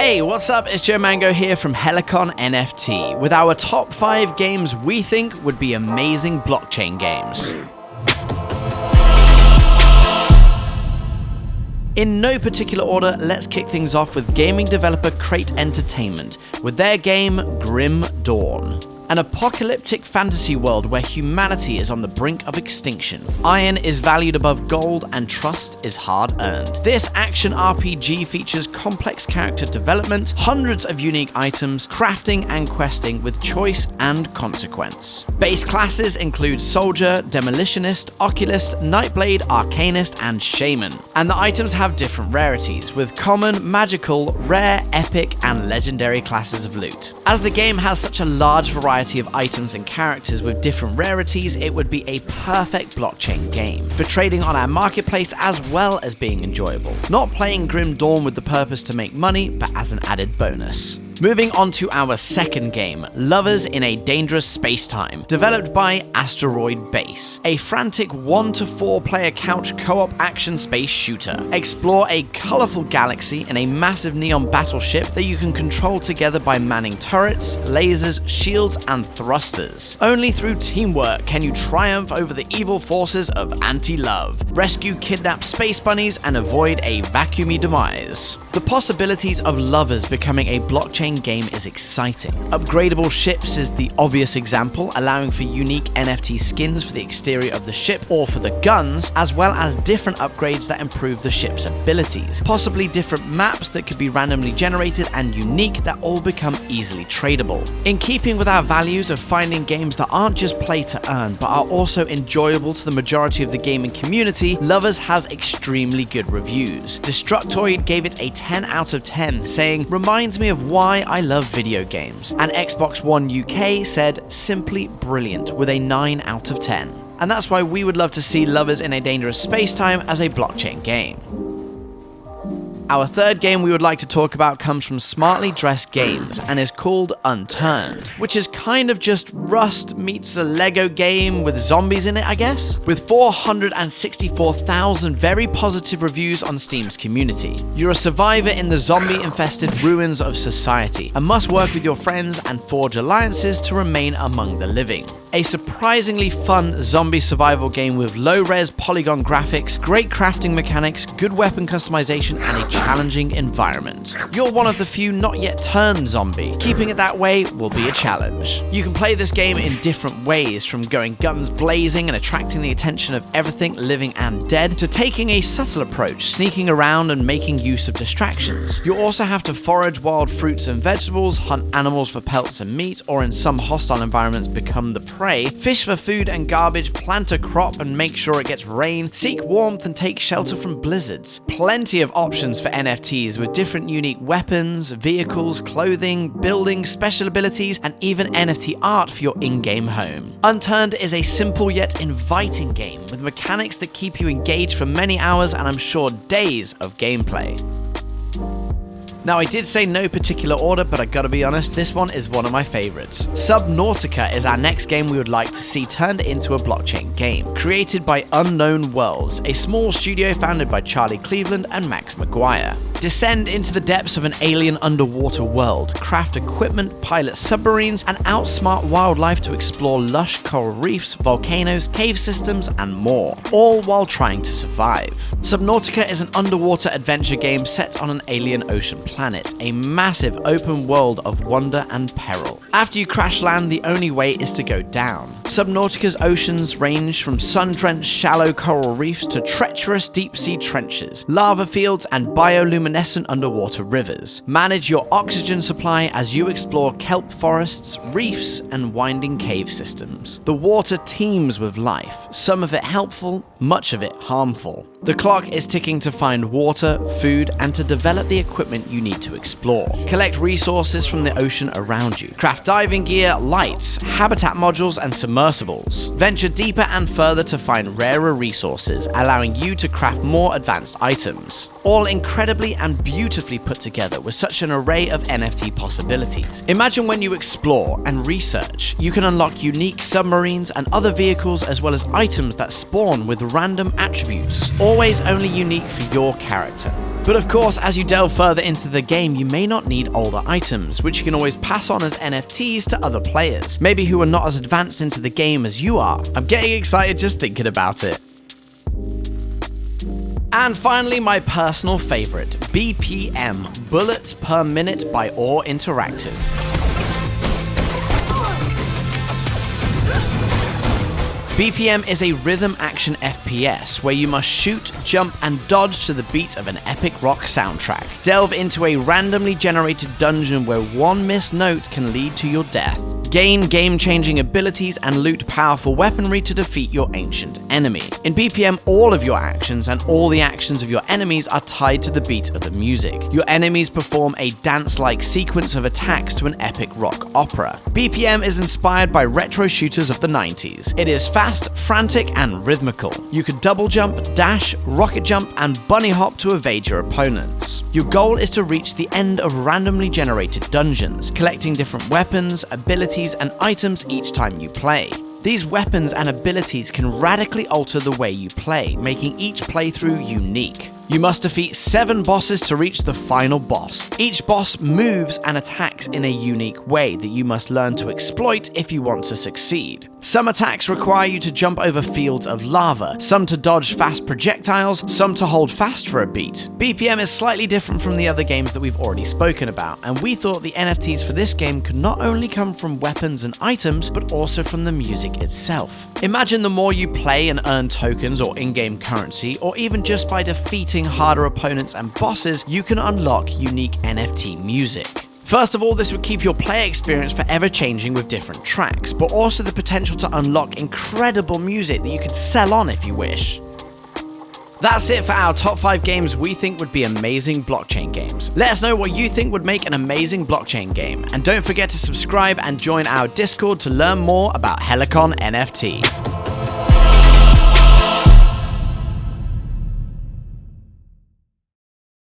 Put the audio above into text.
Hey, what's up? It's Joe Mango here from Helicon NFT with our top 5 games we think would be amazing blockchain games. In no particular order, let's kick things off with gaming developer Crate Entertainment with their game Grim Dawn. An apocalyptic fantasy world where humanity is on the brink of extinction. Iron is valued above gold and trust is hard-earned. This action RPG features complex character development, hundreds of unique items, crafting and questing with choice and consequence. Base classes include Soldier, Demolitionist, Oculist, Nightblade, Arcanist, and Shaman. And the items have different rarities, with common, magical, rare, epic, and legendary classes of loot. As the game has such a large variety of items and characters with different rarities, it would be a perfect blockchain game for trading on our marketplace as well as being enjoyable. Not playing Grim Dawn with the purpose to make money, but as an added bonus. Moving on to our second game, Lovers in a Dangerous Spacetime, developed by Asteroid Base, a frantic 1 to 4 player couch co-op action space shooter. Explore a colorful galaxy in a massive neon battleship that you can control together by manning turrets, lasers, shields, and thrusters. Only through teamwork can you triumph over the evil forces of anti-love, rescue kidnapped space bunnies, and avoid a vacuumy demise. The possibilities of Lovers becoming a blockchain game is exciting. Upgradable ships is the obvious example, allowing for unique NFT skins for the exterior of the ship or for the guns, as well as different upgrades that improve the ship's abilities. Possibly different maps that could be randomly generated and unique that all become easily tradable. In keeping with our values of finding games that aren't just play to earn, but are also enjoyable to the majority of the gaming community, Lovers has extremely good reviews. Destructoid gave it a 10 out of 10, saying, "Reminds me of why I love video games." And Xbox One UK said, "Simply brilliant," with a 9 out of 10. And that's why we would love to see Lovers in a Dangerous Spacetime as a blockchain game. Our third game we would like to talk about comes from Smartly Dressed Games and is called Unturned, which is kind of just Rust meets a Lego game with zombies in it, I guess? With 464,000 very positive reviews on Steam's community. You're a survivor in the zombie-infested ruins of society and must work with your friends and forge alliances to remain among the living. A surprisingly fun zombie survival game with low-res polygon graphics, great crafting mechanics, good weapon customization, and a challenging environment. You're one of the few not yet turned zombie. Keeping it that way will be a challenge. You can play this game in different ways, from going guns blazing and attracting the attention of everything living and dead, to taking a subtle approach, sneaking around and making use of distractions. You also have to forage wild fruits and vegetables, hunt animals for pelts and meat, or in some hostile environments become the prey, fish for food and garbage, plant a crop and make sure it gets rain, seek warmth and take shelter from blizzards. Plenty of options for NFTs with different unique weapons, vehicles, clothing, buildings, special abilities, and even NFT art for your in-game home. Unturned is a simple yet inviting game with mechanics that keep you engaged for many hours and I'm sure days of gameplay. Now, I did say no particular order, but I gotta be honest, this one is one of my favorites. Subnautica is our next game we would like to see turned into a blockchain game. Created by Unknown Worlds, a small studio founded by Charlie Cleveland and Max McGuire. Descend into the depths of an alien underwater world, craft equipment, pilot submarines, and outsmart wildlife to explore lush coral reefs, volcanoes, cave systems, and more, all while trying to survive. Subnautica is an underwater adventure game set on an alien ocean planet, a massive open world of wonder and peril. After you crash land, the only way is to go down. Subnautica's oceans range from sun-drenched shallow coral reefs to treacherous deep-sea trenches, lava fields, and bioluminescent underwater rivers. Manage your oxygen supply as you explore kelp forests, reefs, and winding cave systems. The water teems with life, some of it helpful, much of it harmful. The clock is ticking to find water, food, and to develop the equipment you need to explore. Collect resources from the ocean around you. Craft diving gear, lights, habitat modules, and submersibles. Venture deeper and further to find rarer resources, allowing you to craft more advanced items. All incredibly and beautifully put together with such an array of NFT possibilities. Imagine when you explore and research, you can unlock unique submarines and other vehicles as well as items that spawn with random attributes, always only unique for your character. But of course, as you delve further into the game, you may not need older items, which you can always pass on as NFTs to other players, maybe who are not as advanced into the game as you are. I'm getting excited just thinking about it. And finally, my personal favorite, BPM, Bullets Per Minute by Ore Interactive. BPM is a rhythm action FPS where you must shoot, jump, and dodge to the beat of an epic rock soundtrack. Delve into a randomly generated dungeon where one missed note can lead to your death. Gain game-changing abilities and loot powerful weaponry to defeat your ancient enemy. In BPM, all of your actions and all the actions of your enemies are tied to the beat of the music. Your enemies perform a dance-like sequence of attacks to an epic rock opera. BPM is inspired by retro shooters of the 90s. It is fast, frantic, and rhythmical. You can double jump, dash, rocket jump, and bunny hop to evade your opponents. Your goal is to reach the end of randomly generated dungeons, collecting different weapons, abilities, and items each time you play. These weapons and abilities can radically alter the way you play, making each playthrough unique. You must defeat 7 bosses to reach the final boss. Each boss moves and attacks in a unique way that you must learn to exploit if you want to succeed. Some attacks require you to jump over fields of lava, some to dodge fast projectiles, some to hold fast for a beat. BPM is slightly different from the other games that we've already spoken about, and we thought the NFTs for this game could not only come from weapons and items, but also from the music itself. Imagine the more you play and earn tokens or in-game currency, or even just by defeating harder opponents and bosses, you can unlock unique NFT music. First of all, this would keep your play experience forever changing with different tracks, but also the potential to unlock incredible music that you could sell on if you wish. That's it for our top 5 games we think would be amazing blockchain games. Let us know what you think would make an amazing blockchain game, and don't forget to subscribe and join our Discord to learn more about Helicon NFT.